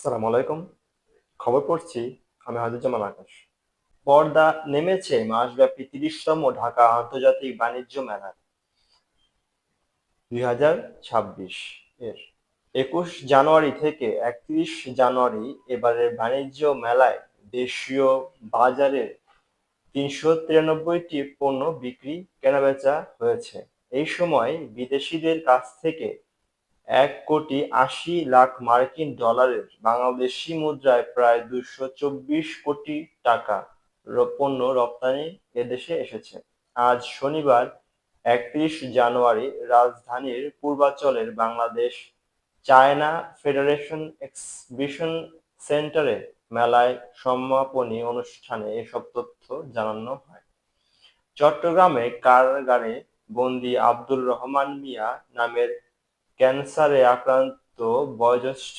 আসসালামু আলাইকুম। খবর পড়ছি আমি হাজুজ্জামান আকাশ। পর্দা নেমেছে মাসব্যাপী ৩০তম ঢাকা আন্তর্জাতিক বাণিজ্য মেলার ২০২৬ এর ২১ জানুয়ারি থেকে ৩১ জানুয়ারি এবারের বাণিজ্য মেলায় দেশীয় বাজারে ৩৯৩টি পণ্য বিক্রি কেনাবেচা হয়েছে। এই সময় বিদেশিদের কাছ থেকে ১,৮০,০০,০০০ মার্কিন ডলারের বাংলাদেশি মুদ্রায় প্রায় ২২৪ কোটি টাকা পণ্য রপ্তানি এদেশে এসেছে। আজ শনিবার ৩১ জানুয়ারি রাজধানীর পূর্বাঞ্চলের বাংলাদেশ চায়না ফেডারেশন এক্সিবিশন সেন্টারে মেলায় সমাপনী অনুষ্ঠানে এসব তথ্য জানানো হয়। চট্টগ্রামে কারাগারে বন্দী আবদুর রহমান মিয়া নামের ক্যানসারে আক্রান্ত বয়োজ্যেষ্ঠ